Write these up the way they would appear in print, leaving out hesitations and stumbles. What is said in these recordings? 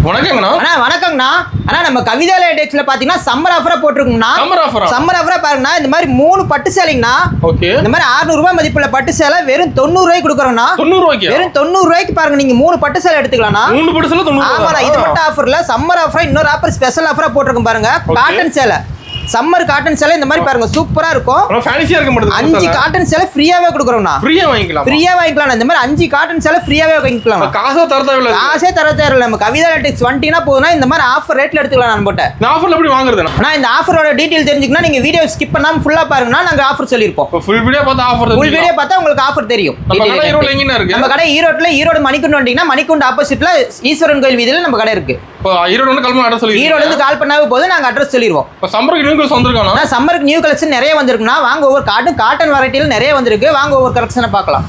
வணக்கங்கண்ணா. அண்ணா வணக்கங்கண்ணா. அண்ணா நம்ம கவிதாலயா டெக்ஸ்ல பாத்தீங்கன்னா summer ஆஃபரா போட்டுருக்கோம்னா. Summer ஆஃபரா பாருங்கண்ணா. இந்த மாதிரி 3 பட்டு சேலைங்கண்ணா. ஓகே. இந்த மாதிரி 600 ரூபாய் மதிப்புள்ள பட்டு சேலை வெறும் 90 ரூபாய்க்கு கொடுக்குறோம்ண்ணா. 90 ரூபாய்க்கு வெறும் 90 ரூபாய்க்கு பாருங்க. நீங்க 3 பட்டு சேலை எடுத்துக்கலாம்ண்ணா. 3 பட்டு சேலை 90 ரூபாய். ஆமாண்ணா, இது மட்டும் ஆஃபர்ல சம்மர் ஆஃபரா இன்னொரு ஆஃபர் ஸ்பெஷல் ஆஃபரா போட்டுருக்கோம் பாருங்க. காட்டன் சேலை, சம்மர் காட்டன் சேலை இந்த மாதிரி பாருங்க சூப்பரா இருக்கும். ஃபேன்சியா இருக்க மாட்டேங்குது. 5 காட்டன் சேலை ஃப்ரீயாவே கொடுக்குறோம்ண்ணா. ஃப்ரீயா வாங்கிக்கலாம். இந்த மாதிரி 5 காட்டன் சேலை ஃப்ரீயாவே வாங்கிக்கலாம். காசே தர தேவையில்ல. நம்ம கவிதாலயா டெக்ஸ் வந்துட்டீங்கன்னா போதும்னா இந்த மாதிரி ஆஃபர் ரேட்ல எடுத்துக்கலாம். நான் போட்டேன். இந்த ஆஃபர்ல எப்படி வாங்குறது? நான் இந்த ஆஃபரோட டீடைல் தெரிஞ்சுக்கணும். நீங்க வீடியோ ஸ்கிப் பண்ணாம ஃபுல்லா பாருங்கன்னா நாங்க ஆஃபர் சொல்லிருப்போம். ஃபுல் வீடியோ பார்த்தா உங்களுக்கு ஆஃபர் தெரியும். நம்ம கடை ஈரோட்ல எங்கனா இருக்கு? நம்ம கடை ஈரோடு மணிக்குண்டு வந்தீங்கன்னா மணிக்குண்டு ஆப்போசிட்ல ஈஸ்வரன் கோயில் வீதியில நம்ம கடை இருக்கு. இப்போ ஈரோடு வந்து கால் பண்ண அட்ரஸ் சொல்லி. ஈரோடு வந்து கால் பண்ணாவே போதும், நாங்க அட்ரஸ் சொல்லிடுவோம். இப்போ சம்மருக்கு நியூ கலெக்ஷன் வந்திருக்கானா? சம்மருக்கு நியூ கலெக்ஷன் நிறைய வந்திருக்குன்னா வாங்க. ஒவ்வொரு காட்டன் வெரைட்டில நிறைய வந்திருக்கு. வாங்க ஒவ்வொரு கலெக்ஷனை பார்க்கலாம்.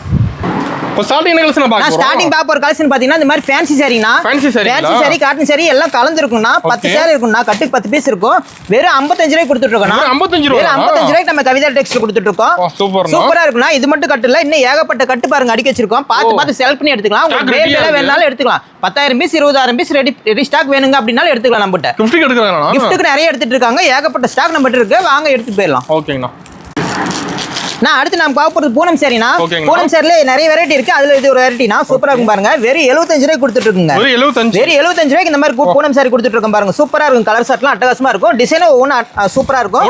இப்போ ஸ்டார்டிங் கலெக்ஷன் பார்க்கலாம். ஸ்டார்டிங் பாப்ப ஒரு கலெக்ஷன் பாத்தீங்கன்னா இந்த மாதிரி ஃபேன்சி சாரினா. ஃபேன்சி சாரி காட்டன் சாரி எல்லாம் கலந்து இருக்கும்னா 10 சாரி இருக்கும்னா கட்டுக்கு 10 பீஸ் இருக்கும். வெறும் 55 ரூபாய்க்கு கொடுத்துட்டு இருக்கோம்னா. 55 ரூபாய்க்கு நம்ம கவிதா டெக்ஸ்ல கொடுத்துட்டு இருக்கோம். சூப்பரா இருக்கும்னா. இது மட்டும் கட்டு இல்ல, இன்னும் ஏகப்பட்ட கட்டு பாருங்க அடிக்க வச்சிருக்கோம். பார்த்து செலக்ட் பண்ணி எடுத்துக்கலாம். உங்களுக்கு வேலை வேணாலும் எடுத்துக்கலாம். 10,000 பீஸ் 20,000 பீஸ் ரெடி ஸ்டாக் வேணுங்க அப்படினாலும் எடுத்துக்கலாம். நம்மகிட்ட கிஃப்ட்டுக்கு நிறைய எடுத்துட்டு இருக்காங்க. ஏகப்பட்ட ஸ்டாக் நம்மகிட்ட இருக்கு. வாங்க எடுத்துட்டு போயிடலாம். ஓகேங்கண்ணா. நான் அடுத்து நான் பார்க்க போறது பூனம் சாரினா. பூனம் சாரில நிறைய வெரைட்டி இருக்கு. அதுல இது ஒரு வெரைட்டினா சூப்பரா இருக்கும் பாருங்க. வெறும் 75 ரூபாய்க்கு கொடுத்துட்டு இருக்குங்க. வெறும் 75 ரூபாய்க்கு இந்த மாதிரி பூனம் சாரி கொடுத்துட்டு இருக்கோம் பாருங்க. சூப்பரா இருக்கும். கலர் ஷர்ட்லாம் அட்டகாசமா இருக்கும். டிசைனும் ஒவ்வொன்றும் சூப்பரா இருக்கும்.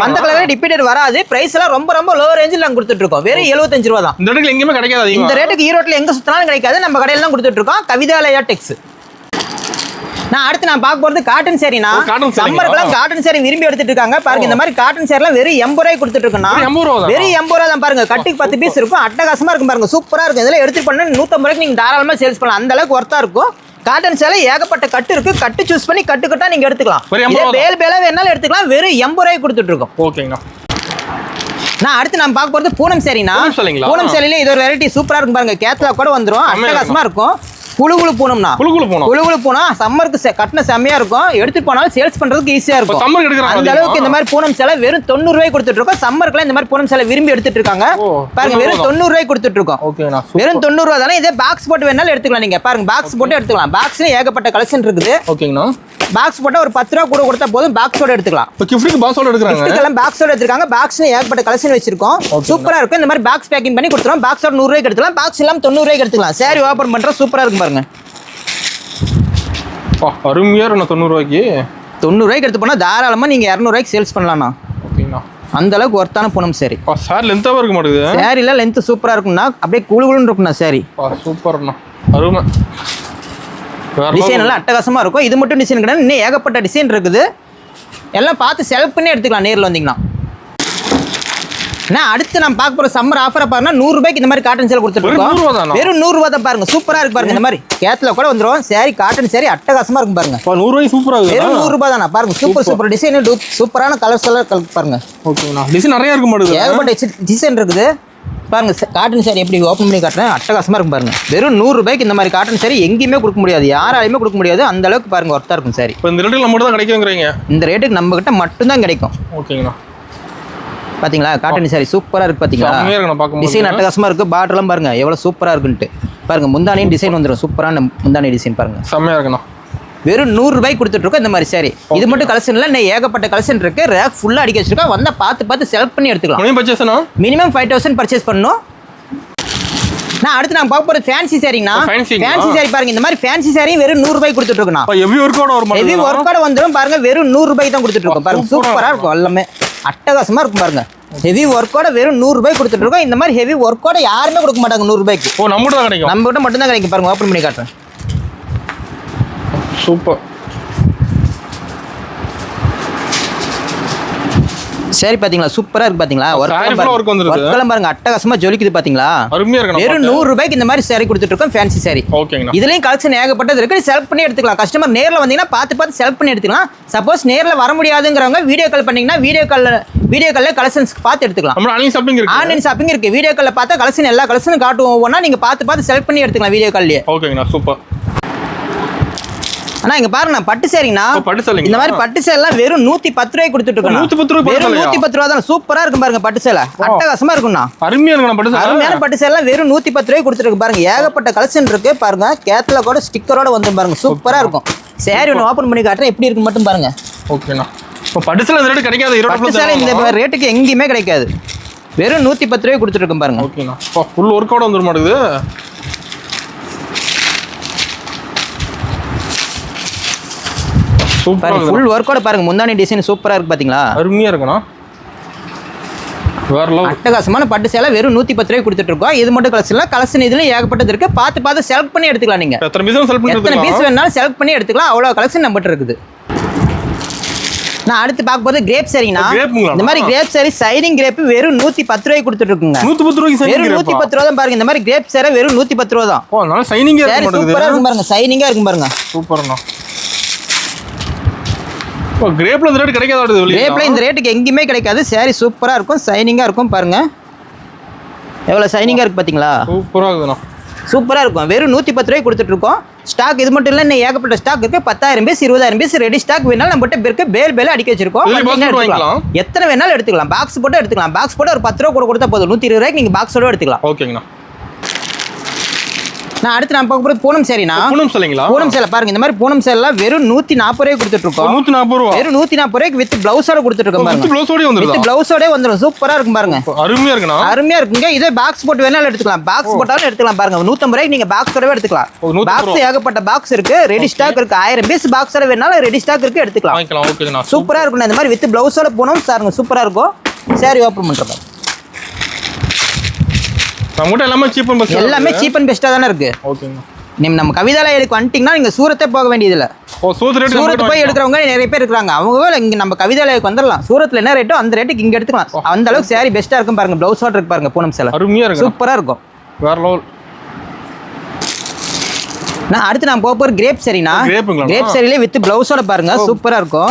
அந்த கலர் ரிப்பீட்டட் வராது. பிரைஸ் எல்லாம் ரொம்ப லோ ரேஞ்சில் நாங்க கொடுத்துட்டு இருக்கோம். வெறும் 75 ரூபா தான். இந்த ரேட்டுக்கு எங்கேயுமே கிடைக்காது. இந்த ரேட்டுக்கு ஈரோட்ல எங்க சுத்தினாலும் கிடைக்காது. நம்ம கடையில தான் கொடுத்துட்டு இருக்கோம். கவிதாலயா டெக்ஸ். நான் அடுத்து நான் பார்க்க போறது காட்டன் சாரினா. சம்மருக்குலாம் காட்டன் சாரி விரும்பி எடுத்துட்டு இருக்காங்க பாருங்க. இந்த மாதிரி காட்டன் சாரிலாம் வெறும் 80 ரூபாய்க்கு கொடுத்துட்டு இருக்கோம்னா. வெறும் 80 ரூபா தான் பாருங்க. கட்டுக்கு 10 பீஸ் இருக்கும். அட்டகாசமா இருக்கும் பாருங்க. சூப்பரா இருக்கும். இதெல்லாம் எடுத்துட்டு பண்ணா 150 ரூபாய்க்கு நீங்க தாராளமா சேல்ஸ் பண்ணலாம். அந்த அளவுக்கு ஒர்த்தா இருக்கும். காட்டன் சேலை ஏகப்பட்ட கட்டு இருக்கு. கட்டு சூஸ் பண்ணி கட்டா நீங்க எடுத்துக்கலாம். பேலா வேணாலும் எடுத்துக்கலாம். வெறும் 80 ரூபாய்க்கு கொடுத்துட்டு இருக்கோம். ஓகேங்க. நான் அடுத்து நான் பார்க்க போறது பூனம் சாரினா. பூனம் சாரில இது ஒரு வெரைட்டி சூப்பரா இருக்கும் பாருங்க. கேத்லா கூட வந்துரும். அட்டகாசமா இருக்கும். குழுகுழு பூனம்னா. குழுகுழு பூனா சம்மருக்கு கட்டின செம்மையா இருக்கும். எடுத்துட்டு போனாலும் சேல்ஸ் பண்றதுக்கு ஈஸியா இருக்கும். அந்த அளவுக்கு இந்த மாதிரி பூனம் சேலை வெறும் 90 ரூபாய்க்கு கொடுத்துட்டு இருக்கோம். சம்மருக்குலாம் இந்த மாதிரி பூனம் சேலை விரும்பி எடுத்துட்டு இருக்காங்க பாருங்க. வெறும் 90 ரூபாய்க்கு கொடுத்துட்டு இருக்கோம். வெறும் 90 ரூபா தானே. இதே பாக்ஸ் போட்டு வேணாலும் எடுத்துக்கலாம். நீங்க பாருங்க பாக்ஸ் போட்டு எடுத்துக்கலாம். பாக்ஸ்ல ஏகப்பட்ட கலெக்ஷன் இருக்குது. ஓகேங்கண்ணா. பாக்ஸ் போட்டா ஒரு 10 ரூபா கூட கொடுத்தா போதும். பாக்ஸோட எடுத்துக்கலாம். இப்போ கிஃப்ட்டுக்கு பாக்ஸோட எடுக்கறாங்க. கிஃப்ட்டுக்கு பாக்ஸோட எடுத்துக்காங்க. பாக்ஸ்ல ஏகப்பட்ட கலெக்ஷன் வச்சிருக்கோம். சூப்பரா இருக்கும். இந்த மாதிரி பாக்ஸ் பேக்கிங் பண்ணி கொடுத்துறோம். பாக்ஸோட 100 ரூபாய்க்கு எடுத்துக்கலாம். பாக்ஸ் எல்லாம் 90 ரூபாய்க்கு எடுத்துக்கலாம். சாரி ஓபன் பண்றோம். சூப்பரா இருக்கும் பாருங்க. அருமையா இருக்கும். 90 ரூபாய்க்கு 90 ரூபாய்க்கு எடுத்து போனா தாராளமா நீங்க 200 ரூபாய்க்கு சேல்ஸ் பண்ணலாம்ண்ணா. ஓகேண்ணா. அந்த அளவுக்கு ஒர்த்தான பூனம் சாரி. சாரி லென்த்தாவே இருக்க மாட்டேங்குது. சாரில லென்த் சூப்பரா இருக்கும்னா. அப்படியே குளுகுளுன்னு இருக்கும்ண்ணா சாரி. சூப்பர்ண்ணா. அருமை. டிசைன் எல்லாம் அட்டகாசமா இருக்கும். இது மட்டும் டிசைன் கிடையாது, இன்னும் ஏகப்பட்ட டிசைன் இருக்குது. எல்லாம் பார்த்து செலக்ட் பண்ணி எடுத்துக்கலாம் நேரில் வந்தீங்கன்னா. அடுத்து நம்ம பார்க்க போற சம்மர் ஆஃபரை பாருங்க. 100 ரூபாய்க்கு இந்த மாதிரி காட்டன் சேலை கொடுத்துட்டு இருக்கோம். வெறும் 100 ரூபா தான் பாருங்க. சூப்பரா இருக்கு பாருங்க. இந்த மாதிரி கேத்ல கூட வந்துரும். சாரி காட்டன் சாரி அட்டகாசமா இருக்கும் பாருங்க. 100 ரூபாய் சூப்பரா இருக்கு. வெறும் 100 ரூபாய் தானா பாருங்க. Super design. சூப்பரான கலர்ஸ் எல்லாம் பாருங்க. ஓகேண்ணா. டிசைன் நிறைய இருக்கு மாட்டேங்குது. ஏகப்பட்ட டிசைன் இருக்குது பாருங்க. காட்டன் சாரி எப்படி ஓப்பன் பண்ணி காட்டுறேன். அட்டகாசமா இருக்கும் பாருங்க. வெறும் 100 ரூபாய்க்கு இந்த மாதிரி காட்டன் சாரி எங்கேயுமே கொடுக்க முடியாது. யாராலையுமே கொடுக்க முடியாது. அந்த அளவுக்கு பாருங்க ஒர்த்தா இருக்கும் சாரி. இந்த ரேட்டுக்கு நம்ம தான் கிடைக்குங்கிறீங்க. இந்த ரேட்டுக்கு நம்ம கிட்ட மட்டும் தான் கிடைக்கும். ஓகேங்கண்ணா. பாத்தீங்களா காட்டன் சாரி சூப்பரா இருக்கு. பாத்தீங்களா டிசைன் அட்டகாசமா இருக்கு. பார்டர்லாம் பாருங்க எவ்வளவு சூப்பரா இருக்குன்ட்டு பாருங்க. முந்தானியும் டிசைன் வந்துடும். சூப்பரான முந்தானி டிசைன் பாருங்க. செம்மையா இருக்குண்ணா. வெறும் 100 ரூபாய்க்கு கொடுத்துட்டு இருக்கோம் இந்த மாதிரி சாரி. இது மட்டும் கலெக்ஷன் இல்லை, ஏகப்பட்ட கலெக்ஷன் இருக்கு. ரேக் ஃபுல்லா அடிக்க வச்சிருக்கோம். வந்தா பார்த்து செலக்ட் பண்ணி எடுத்துக்கலாம். மினிமம் 5000 பர்ச்சேஸ் பண்ணணும். நான் அடுத்து நான் பார்க்க போறது ஃபேன்சி சாரிங்கண்ணா. ஃபேன்சி சாரி பாருங்க. இந்த மாதிரி ஃபேன்சி சாரி வெறும் 100 ரூபாய்க்கு கொடுத்துட்டு இருக்கோம். ஹெவி ஒர்க்கோட வந்துடும் பாருங்க. வெறும் 100 ரூபாய்க்கு தான் கொடுத்துட்டு இருக்கோம் பாருங்க. சூப்பரா இருக்கும். எல்லாமே அட்டகாசமா இருக்கும் பாருங்க. ஹெவி ஒர்க்கோட வெறும் 100 ரூபாய்க்கு கொடுத்துட்டு இருக்கோம். இந்த மாதிரி ஹெவி ஒர்க்கோட யாருமே கொடுக்க மாட்டாங்க 100 ரூபாய்க்கு. நம்ம கிட்ட தான் கிடைக்கும். நம்ம கிட்ட மட்டும் தான் கிடைக்கும் பாருங்க. ஓப்பன் பண்ணி காட்டுறேன். சூப்பர் சரி பாத்தீங்களா சூப்பரா இருக்கு. பாத்தீங்களா ஒர்க்கெல்லாம் பாருங்க அட்டகாசமா ஜொலிக்குது. பாத்தீங்களா வெறும் 100 ரூபாய்க்கு இந்த மாதிரி சாரி கொடுத்துட்டு இருக்கோம். Fancy sorry. இதுலயும் கலெக்ஷன் ஏகப்பட்டது இருக்கு. செலக்ட் பண்ணி எடுத்துக்கலாம். கஸ்டமர் நேரில் வந்தீங்கன்னா பார்த்து செலக்ட் பண்ணி எடுத்துக்கலாம். சப்போஸ் நேரில் வர முடியாதுங்கிறவங்க வீடியோ கால் பண்ணீங்கன்னா வீடியோ கால்ல கலெக்ஷன்ஸ் பார்த்து எடுத்துக்கலாம். ஆன்லைன் ஷாப்பிங் இருக்கு. வீடியோ கால்ல பார்த்தா கலெக்ஷன் எல்லா கலெக்ஷனும் காட்டுவோம். ஒவ்வொன்னா நீங்க பார்த்து செலக்ட் பண்ணி எடுத்துக்கலாம் வீடியோ கால்லயே. ஓகேங்கண்ணா. சூப்பர். அண்ணா இங்க பாருங்க பட்டு சேரிங்கண்ணா. பட்டு சேலைங்க. இந்த மாதிரி பட்டு சேலாம் வெறும் 110 ரூபாய்க்கு கொடுத்துட்டு இருக்கோம். 110 ரூபாய் வெறும் 110 ரூபா தான். சூப்பரா இருக்கும் பாருங்க பட்டு சேலை. அட்டகாசமா இருக்கும்ண்ணா. அருமையா இருக்குண்ணா பட்டு சேலை. அருமையான பட்டு சேலாம் வெறும் 110 ரூபாய்க்கு கொடுத்துட்டு இருக்கு பாருங்க. ஏகப்பட்ட கலெக்ஷன் இருக்கு பாருங்க. கேட்லாகோட ஸ்டிக்கரோட வந்து பாருங்க. சூப்பரா இருக்கும். சேரி ஒன்று ஓப்பன் பண்ணி காட்டுறேன் எப்படி இருக்கு மட்டும் பாருங்க. ஓகேண்ணா. இப்போ பட்டு சேலை இந்த ரேட்டு கிடைக்காது. பட்டு சேலை இந்த ரேட்டுக்கு எங்கேயுமே கிடைக்காது. வெறும் 110 ரூபாய்க்கு கொடுத்துட்டு இருக்கோம் பாருங்க. ஓகேண்ணா. ஃபுல் ஒர்க்கோட வந்துட மாட்டேங்குது. சூப்பரா ஃபுல் ஒர்க்கோட பாருங்க. முந்தானி டிசைன் சூப்பரா இருக்கு பாத்தீங்களா? அருமையா இருக்குண்ணா. வேற லெவல். அட்டகாசமான பட்டு சேலை வெறும் 110 ரூபாய்க்கு கொடுத்துட்டு இருக்கோம். இது மட்டும் கலெக்ஷன்ல கலெக்ஷன் இதுல ஏகப்பட்டது இருக்கு. பார்த்து செலக்ட் பண்ணி எடுத்துக்கலாம். நீங்க எத்தனை பீஸ் செலக்ட் பண்ணி எத்தனை பீஸ் வேணாலும் செலக்ட் பண்ணி எடுத்துக்கலாம். அவ்வளவு கலெக்ஷன் நம்மகிட்ட இருக்குது. நான் அடுத்து பார்க்க போறது கிரேப் சாரினா. இந்த மாதிரி கிரேப் சாரி சைனிங் கிரேப் வெறும் 110 ரூபாய்க்கு கொடுத்துட்டு இருக்குங்க. 110 ரூபாய்க்கு வெறும் 110 ரூபா தான் பாருங்க. இந்த மாதிரி கிரேப் சாரி வெறும் 110 ரூபா தான். ஓ நல்ல சைனிங்கா இருக்கு. சூப்பரா இருக்கும் பாருங்க. சைனிங்கா இருக்கும் பாருங்க. சூப்பர்ண்ணா. ஓ கிரேப்ல இந்த ரேட் கிடைக்காது. கிரேப்ல இந்த ரேட்டுக்கு எங்கேயுமே கிடைக்காது. சாரி சூப்பரா இருக்கும். சைனிங்கா இருக்கும் பாருங்க. எவ்வளவு சைனிங்கா இருக்கு பாத்தீங்களா? சூப்பரா இருக்குண்ணா. சூப்பரா இருக்கும். வெறும் 110 ரூபாய்க்கு கொடுத்துட்டு இருக்கோம். ஸ்டாக் இது மட்டும் இல்லை, இன்னும் ஏகப்பட்ட ஸ்டாக் இருக்கு. 10,000 பீஸ் 20,000 பீஸ் ரெடி ஸ்டாக் வேணாலும் நம்மகிட்ட இருக்கு. பேல் அடிக்க வச்சிருக்கோம். எத்தனை வேணாலும் எடுத்துக்கலாம். பாக்ஸ் போட்டு எடுத்துக்கலாம். பாக்ஸ் போட்டு ஒரு 10 ரூபா கூட கொடுத்தா போதும். 120 ரூபாய்க்கு நீங்க பாக்ஸோட எடுத்துக்கலாம். ஓகேங்கண்ணா. நான் அடுத்து நான் பார்க்க போறது பூனம் சேரினா. பூனம் சேலைங்களா? பூனம் சேலை பாருங்க. இந்த மாதிரி பூனம் சேலை வெறும் 140 ரூபாய்க்கு கொடுத்துட்டு இருக்கோம். 140 ரூபா. வெறும் 140 ரூபாய்க்கு வித் பிளவுஸோட கொடுத்துட்டு இருக்கோம் பாருங்க. வித் பிளவுஸோட வந்துரும். வித் பிளவுஸோட வந்துரும். சூப்பரா இருக்கும் பாருங்க. அருமையா இருக்குண்ணா. அருமையா இருக்குங்க. இதே பாக்ஸ் போட்டு வேணாலும் எடுத்துக்கலாம். பாக்ஸ் போட்டாலும் எடுத்துக்கலாம் பாருங்க. 150 ரூபாய்க்கு நீங்க பாக்ஸோடவே எடுத்துக்கலாம். பாக்ஸ் ஏகப்பட்ட பாக்ஸ் இருக்கு. ரெடி ஸ்டாக் இருக்கு. 1000 பீஸ் பாக்ஸோட வேணாலும் ரெடி ஸ்டாக் இருக்கு, எடுத்துக்கலாம். வாங்கிக்கலாம். ஓகேண்ணா. சூப்பரா இருக்கும். இந்த மாதிரி வித் பிளவுஸோட பூனம் சாருங்க. சூப்பரா இருக்கும். சாரி ஓபன் பண்றேன். நம்மகிட்ட எல்லாமே சீப் அண்ட் பெஸ்ட். எல்லாமே சீப் அண்ட் பெஸ்டா தானே இருக்கு. ஓகேங்க. நம்ம கவிதாலயத்துக்கு வந்துட்டீங்கன்னா நீங்க சூரத்தே போக வேண்டியதில்லை. சூரத் போய் எடுக்கிறவங்க நிறைய பேர் இருக்காங்க. அவங்க இங்க நம்ம கவிதாலயத்துக்கு வந்துடலாம். சூரத்ல என்ன ரேட்டோ அந்த ரேட்டுக்கு இங்க எடுத்துக்கலாம். அந்த அளவுக்கு சாரி பெஸ்டா இருக்கும் பாருங்க. பிளவுஸோட இருக்கு பாருங்க. பூனம் சேலை அருமையா இருக்கு. சூப்பரா இருக்கும். வேற லெவல். நான் அடுத்து நான் போற கிரேப் சாரினா. கிரேப் சாரிலே வித் பிளவுஸோட பாருங்க. சூப்பரா இருக்கும்.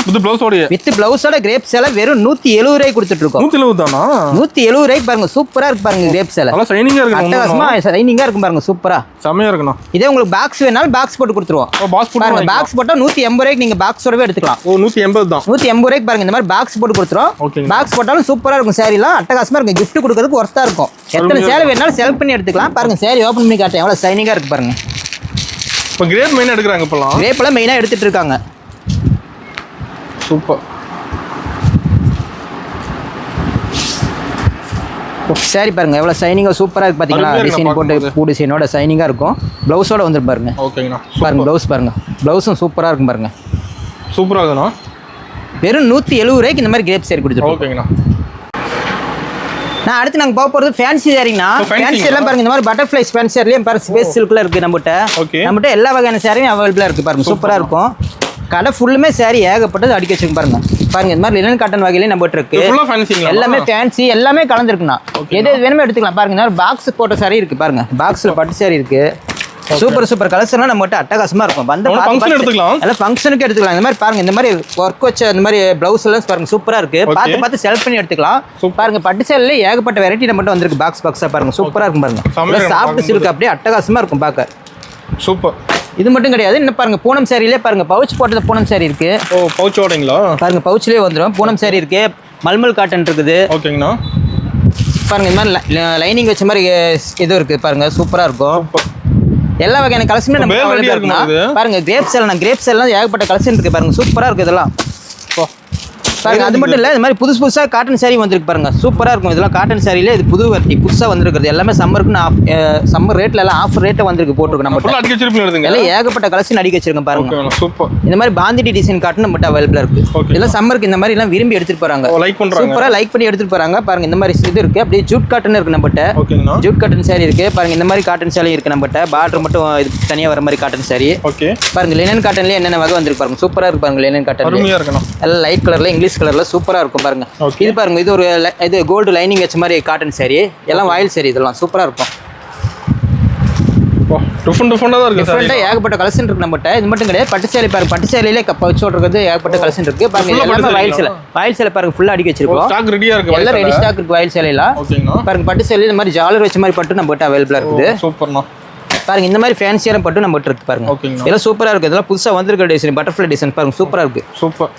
வித் பிளவுஸோட கிரேப் சேலை வெறும் 170 ரூபாய்க்கு கொடுத்துட்டு இருக்கோம். 170 தானா? 170 ரூபாய்க்கு பாருங்க. சூப்பரா இருக்கு பாருங்க. கிரேப் சேலை நல்லா சைனிங்கா இருக்கு. அட்டகாசமா சைனிங்கா இருக்கும் பாருங்க. சூப்பரா செமையா இருக்குண்ணா. இதே உங்களுக்கு பாக்ஸ் வேணாலும் பாக்ஸ் போட்டு கொடுத்துருவோம். பாருங்க பாக்ஸ் போட்டா 180 ரூபாய்க்கு நீங்க பாக்ஸோடவே எடுத்துக்கலாம். ஓ 180 தான். 180 ரூபாய்க்கு பாருங்க. இந்த மாதிரி பாக்ஸ் போட்டு கொடுத்துருவோம். பாக்ஸ் போட்டாலும் சூப்பரா இருக்கும். சாரிலாம் அட்டகாசமா இருக்கும். கிஃப்ட் கொடுக்கறதுக்கு ஒர்த்தா இருக்கும். எத்தனை சேலை வேணாலும் செலக்ட் பண்ணி எடுத்துக்கலாம். பாருங்க சாரி ஓபன் பண்ணி காட்டுறேன். எவ்வளவு சைனிங்கா இருக்கு பாருங்க. இப்போ கிரேப் மெயினா எடுக்கறாங்க. இப்பலாம் கிரேப்ல மெயினா எடுத்துட்டு இருக்காங்க. சூப்பர். சாரி பாருங்க எவ்வளவு சைனிங்கா சூப்பரா இருக்கு பாத்தீங்களா? டிசைன் போட்டு பூ டிசைனோட சைனிங்கா இருக்கும். பிளவுஸோட வந்து பாருங்க. ஓகேங்கண்ணா. பாருங்க பிளவுஸ் பாருங்க. பிளவுஸும் சூப்பரா இருக்கும் பாருங்க. சூப்பரா இருக்குண்ணா. வெறும் 170 ரூபாய்க்கு இந்த மாதிரி கிரேப் சாரி கொடுத்துருக்கோம். ஓகேங்கண்ணா. நான் அடுத்து நாங்க போக போறது ஃபேன்சி சாரினா. ஃபேன்சி எல்லாம் பாருங்க. இந்த மாதிரி பட்டர்ஃப்ளை ஃபேன்சி சாரிலயும் பாருங்க. ஸ்பேஸ் சில்க்ல இருக்கு நம்மகிட்ட எல்லா வகையான சாரியும் அவைலபிளா இருக்கு பாருங்க. சூப்பரா இருக்கும். கடை ஃபுல்லுமே சாரி ஏகப்பட்டது அடிக்க வச்சிருக்கு பாருங்க. பாருங்க இந்த மாதிரி லினன் காட்டன் வகையிலே நம்மகிட்ட இருக்கு. எல்லாமே ஃபேன்சி எல்லாமே கலந்துருக்குண்ணா. எது வேணுமே எடுத்துக்கலாம். பாருங்க இந்த மாதிரி பாக்ஸ் போட்ட சாரி இருக்கு பாருங்க. பாக்ஸ்ல பட்டு சாரி இருக்கு. சூப்பர் கலெக்ஷன்லாம் நம்மகிட்ட அட்டகாசமா இருக்கும். வந்து எடுத்துக்கலாம். எல்லாம் ஃபங்க்ஷனுக்கு எடுத்துக்கலாம். இந்த மாதிரி பாருங்க. இந்த மாதிரி ஒர்க் வச்ச இந்த மாதிரி பிளவுஸ் எல்லாம் பாருங்க சூப்பரா இருக்கு. பார்த்து செலக்ட் பண்ணி எடுத்துக்கலாம். பாருங்க பட்டு சேலையில ஏகப்பட்ட வெரைட்டி நம்மகிட்ட வந்திருக்கு. பாக்ஸா பாருங்க. சூப்பரா இருக்கும் பாருங்க. சாஃப்ட் சில்க் அப்படியே அட்டகாசமா இருக்கும் பார்க்க. சூப்பர். இது மட்டும் கிடையாது. இன்னும் பாருங்க பூனம் சாரியிலே பாருங்க பவுச் போட்டது பூனம் சாரி இருக்கு. ஓ பவுச் ஓடிங்களா? பாருங்க பவுச்லயே வந்துடும். பூனம் சாரி இருக்கு. மல்மல் காட்டன் இருக்குது. ஓகேங்கண்ணா. பாருங்க இந்த மாதிரி லைனிங் வச்ச மாதிரி இது இருக்கு பாருங்க. சூப்பரா இருக்கும். எல்லா வகையான கலெக்ஷனும் நம்ம பாருங்க. கிரேப் சேல்லாம் ஏகப்பட்ட கலெக்ஷன் இருக்கு பாருங்க. சூப்பரா இருக்கு இதெல்லாம் பாருங்க. அது மட்டும் இல்ல இந்த மாதிரி புதுசா காட்டன் சாரி வந்திருக்கு பாருங்க. சூப்பரா இருக்கும். இதெல்லாம் காட்டன் சாரியில இது புது வெரைட்டி புதுசா வந்திருக்கிறது. எல்லாமே சம்மருக்கு சம்மர் ரேட்ல எல்லாம் ஆஃபர் ரேட்ல வந்திருக்கு போட்டுருக்கு. நம்ம எல்லாம் ஏகப்பட்ட கலெக்ஷன் அடிக்க வச்சிருக்கோம் பாருங்க. சூப்பர். இந்த மாதிரி பாந்திடி டிசைன் காட்டன் நம்மகிட்ட அவைலபிளா இருக்கு. இதெல்லாம் சம்மருக்கு இந்த மாதிரி எல்லாம் விரும்பி எடுத்துட்டு போறாங்க. சூப்பரா லைக் பண்ணி எடுத்துட்டு போறாங்க பாருங்க. இந்த மாதிரி இது இருக்கு. அப்படியே ஜூட் காட்டன் இருக்கு நம்மகிட்ட. ஜூட் காட்டன் சாரி இருக்கு பாருங்க. இந்த மாதிரி காட்டன் சாரி இருக்கு நம்மகிட்ட. பார்டர் மட்டும் இது தனியா வர மாதிரி காட்டன் சாரி. பாருங்க லினன் காட்டன்லயே என்னென்ன வகை வந்திருக்கு பாருங்க. சூப்பரா இருக்கு பாருங்க. லினன் காட்டன் எல்லாம் லைட் கலர்ல இங்கிலீஷ் கலர்ல சூப்பரா இருக்கும் பாருங்க. இது பாருங்க. இது ஒரு இது கோல்டு லைனிங் வச்ச மாதிரி காட்டன் சாரி. எல்லாம் வாயில் சாரி. இதெல்லாம் சூப்பரா இருக்கும். டிஃபரெண்டா தான் இருக்கு. டிஃபரெண்டா ஏகப்பட்ட கலெக்ஷன் இருக்கு நம்மகிட்ட. இது மட்டும் கிடையாது. பட்டு சேலை பாருங்க. பட்டு சேலையிலே பவுச் ஓடுறது ஏகப்பட்ட கலெக்ஷன் இருக்கு பாருங்க. எல்லாமே வாயில் சேலை பாருங்க. ஃபுல்லா அடிக்க வச்சிருக்கோம். ஸ்டாக் ரெடியா இருக்கு. எல்லாம் ரெடி ஸ்டாக் இருக்கு வாயில் சேலையில. பாருங்க பட்டு சேலையில இந்த மாதிரி ஜாலர் வச்ச மாதிரி பட்டு நம்மகிட்ட அவைலபிளா இருக்குது. சூப்பர்ண்ணா. பாருங்க இந்த மாதிரி ஃபேன்சியான பட்டு நம்மகிட்ட இருக்கு பாருங்க. ஓகேங்க. இதெல்லாம் சூப்பரா இருக்கு. இதெல்லாம் புதுசா வந்திருக்க டிசைன் பட்டர்ஃப்ளை டிசைன் பாருங்க சூப்பரா இருக்கு. சூப்பர்.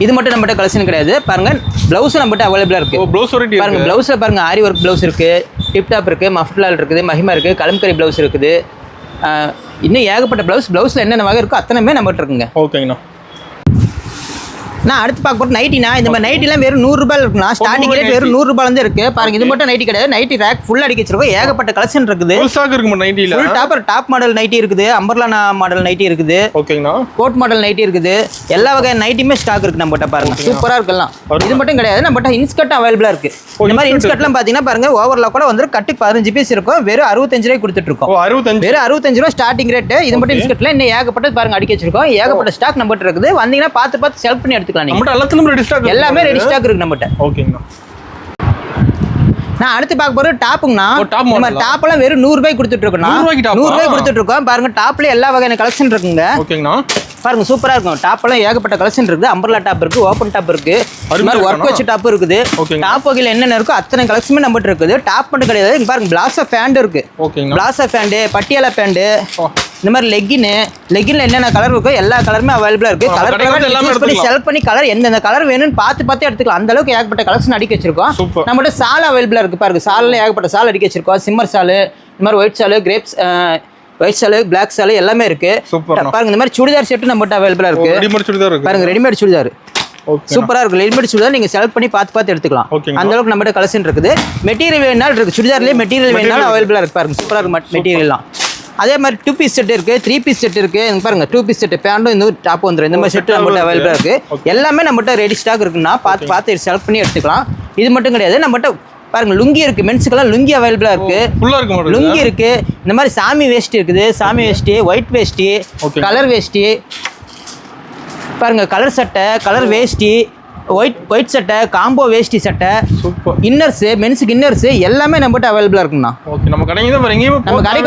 இது மட்டும் நம்மகிட்ட கலெக்ஷன் கிடையாது. பாருங்க ப்ளவுஸ் நம்மகிட்ட அவைலபிளா இருக்கு. ப்ளவுஸ் வெரைட்டி பாருங்க ப்ளவுஸ்ல பாருங்க ஆரி ஒர்க் ப்ளவுஸ் இருக்கு, டிப் டாப் இருக்கு, மஃப்லால் இருக்குது, மஹிமா இருக்கு, கலம்கரி ப்ளவுஸ் இருக்குது. இன்னும் ஏகப்பட்ட ப்ளவுஸ்ல என்னென்ன வகை இருக்கோ அத்தனைமே நம்மகிட்ட இருக்குங்க. ஓகேங்கண்ணா. நான் அடுத்து பார்க்க போகிறது நைட்டினா. இந்த மாதிரி நைட்டிலாம் வெறும் 100 ரூபாய் இருக்குண்ணா. ஸ்டார்டிங் ரேட் வெறும் 100 ரூபாயிலேருந்து இருக்கு. பாருங்க இது மட்டும் நைட்டி கிடையாது. நைட்டி ரேக் ஃபுல்லாக அடிக்க வச்சிருக்கோம். ஏகப்பட்ட கலெக்ஷன் இருக்குது. ஃபுல் ஸ்டாக் இருக்கு நைட்டில. ஃபுல் டாப் மாடல் நைட்டி இருக்குது, அம்பர்லா மாடல் நைட்டி இருக்குது, ஓகேங்கண்ணா, கோட் மாடல் நைட்டி இருக்குது. எல்லா வகையான நைட்டியுமே ஸ்டாக் இருக்கு நம்மகிட்ட. பாருங்க சூப்பராக இருக்கலாம். இது மட்டும் கிடையாது, நம்மகிட்ட இன்ஸ்கர்ட் அவைலபிளாக இருக்கு. இந்த மாதிரி இன்ஸ்கர்ட்லாம் பார்த்தீங்கன்னா பாருங்க ஓவர்லாக் கூட வந்து கட்டுக்கு 15 பீஸ் இருக்கும். வெறும் 65 ரூபாய் கொடுத்துட்டு இருக்கோம். வெறும் 65 ரூபாய் ஸ்டார்டிங் ரேட். இது மட்டும் இன்ஸ்கர்ட்ல இன்னும் ஏகப்பட்டது பாருங்க அடிக்க வச்சிருக்கோம். ஏகப்பட்ட ஸ்டாக் நம்மகிட்ட இருக்குது. வந்தீங்கன்னா பார்த்து செலக்ட் பண்ணி எடுத்துக்கலாம். நீங்க எல்லாமே ரெடி ஸ்டாக் இருக்கு நம்மகிட்ட. ஓகேங்கண்ணா. நான் அடுத்து பார்க்க போறது டாப்புங்கண்ணா. நம்ம டாப் எல்லாம் வெறும் 100 ரூபாய் கொடுத்துட்டு இருக்கோம். 100 ரூபாய் கொடுத்துட்டு இருக்கோம். பாருங்க டாப்ல எல்லா வகையான கலெக்ஷன் இருக்குங்க. ஓகேங்கண்ணா. பாருங்க சூப்பரா இருக்கும். டாப் எல்லாம் ஏகப்பட்ட கலெக்ஷன் இருக்குது. அம்பர்லா டாப் இருக்கு, ஓப்பன் டாப் இருக்கு, இந்த மாதிரி ஒர்க் வச்ச டாப் இருக்குது. டாப் வகையில் என்னென்ன இருக்கோ அத்தனை கலெக்ஷனுமே நம்மகிட்ட இருக்குது. டாப் மட்டும் கிடையாது. இங்க பாருங்க பிளாசா பேண்ட் இருக்கு, பிளாசா பேண்ட், பட்டியாலா பேண்ட், இந்த மாதிரி லெக்கின்ல என்னென்ன கலர் இருக்கோ எல்லா கலருமே அவைலபிளா இருக்கு. கலர் செலக்ட் பண்ணி கலர் எந்தெந்த கலர் வேணும்னு பார்த்து எடுத்துக்கலாம். அந்த அளவுக்கு ஏகப்பட்ட கலெக்ஷன் அடிக்க வச்சிருக்கோம். நம்மகிட்ட சால் அவைலபிளா இருக்கு. பாருங்க சால்ல ஏகப்பட்ட சால் அடிக்க வச்சிருக்கோம். சிம்மர் சால், இந்த மாதிரி ஒயிட் சால், கிரேப்ஸ் ஒயிட் சால், பிளாக் சால் எல்லாமே இருக்கு. பாருங்க இந்த மாதிரி சுடிதார் செட் நம்மகிட்ட அவைலபிளா இருக்கு. பாருங்க ரெடிமேட் சுடிதார் சூப்பரா இருக்கு. ரெடிமேட் சுடிதார் நீங்க செலக்ட் பண்ணி பார்த்து எடுத்துக்கலாம். அந்த அளவுக்கு நம்மகிட்ட கலெக்ஷன் இருக்குது. மெட்டீரியல் வேணாலும் இருக்கு. சுடிதார்லயே மெட்டீரியல் வேணாலும் அவைலபிளா இருக்கு. பாருங்க சூப்பரா இருக்கு மெட்டீரியல்லாம். அதே மாதிரி 2 பீஸ் செட் இருக்கு, 3 பீஸ் செட் இருக்கு. பாருங்க 2 பீஸ் செட் பேண்டும் இந்த டாப் வந்துடும். இந்த மாதிரி செட் நம்மகிட்ட அவைலபிளா இருக்கு. எல்லாமே நம்மகிட்ட ரெடி ஸ்டாக் இருக்குன்னா பார்த்து செலக்ட் பண்ணி எடுத்துக்கலாம். இது மட்டும் கிடையாது, நம்மகிட்ட பாருங்க லுங்கி இருக்கு. மென்ஸுக்கெல்லாம் லுங்கி அவைலபிளா இருக்கு. லுங்கி இருக்கு. இந்த மாதிரி சாமி வேஷ்டி இருக்குது. சாமி வேஷ்டி, ஒயிட் வேஷ்டி, கலர் வேஷ்டி, பாருங்க கலர் சட்டை, கலர் வேஷ்டி, ஒயிட் சட்டை, காம்போ வேஷ்டி சட்டை, இன்னர்ஸ், மென்ஸுக்கு இன்னர்ஸ் எல்லாமே நம்மகிட்ட அவைலபிளா இருக்குண்ணா. நம்ம கடைக்கு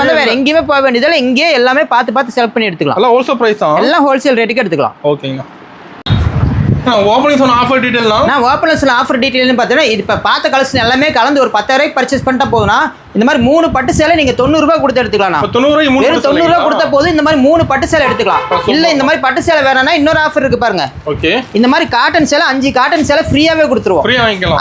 வந்து வேற எங்கேயுமே போக வேண்டியதில்லை. இங்கேயே எல்லாமே பார்த்து செலக்ட் பண்ணி எடுத்துக்கலாம். எல்லாம் ஹோல்சேல் ரேட்டுக்கு எடுத்துக்கலாம். ஓகேங்க. ஓப்பனிங் ஆஃபர் டீடைல்னா நான் ஓப்பனிங் ஆஃபர் டீடைல்னு பார்த்தீங்கன்னா இது இப்போ பார்த்த கலெக்ஷன் எல்லாமே கலந்து ஒரு 10,000 ரூபாய்க்கு பர்ச்சேஸ் பண்ணிட்டா போதும்னா இந்த மாதிரி 3 பட்டு சேலை நீங்க 90 ரூபாய் கொடுத்து எடுத்துக்கலாம். 90 ரூபாய் கொடுத்த போது இந்த மாதிரி 3 பட்டு சேலை எடுத்துக்கலாம். இல்ல இந்த மாதிரி பட்டு சேலை வேணும்னா இன்னொரு ஆஃபர் இருக்கு பாருங்க. ஓகே. இந்த மாதிரி காட்டன் சேலை 5 காட்டன் சேலை ஃப்ரீயாவே கொடுத்துருவோம்.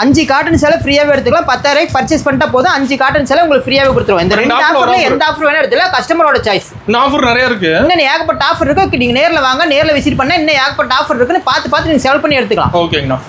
5 காட்டன் சேலை ஃப்ரீயாவே எடுத்துக்கலாம். 10,000 ரூபாய்க்கு பர்ச்சேஸ் பண்ணிட்டா போதும் 5 காட்டன் சேலை உங்களுக்கு ஃப்ரீயாவே கொடுத்துருவோம். இந்த ரெண்டு ஆஃபர்ல எந்த ஆஃபர் வேணா எடுத்துக்கலாம். கஸ்டமரோட சாய்ஸ். இந்த ஆஃபர் நிறைய இருக்கு. இன்னும் ஏகப்பட்ட ஆஃபர் இருக்கு. நீங்க நேர்ல வாங்க, நேர்ல விசிட் பண்ணா இன்னும் ஏகப்பட்ட ஆஃபர் இருக்குன்னு பார்த்து நீங்க செலக்ட் பண்ணி எடுத்துக்கலாம். ஓகேங்கண்ணா.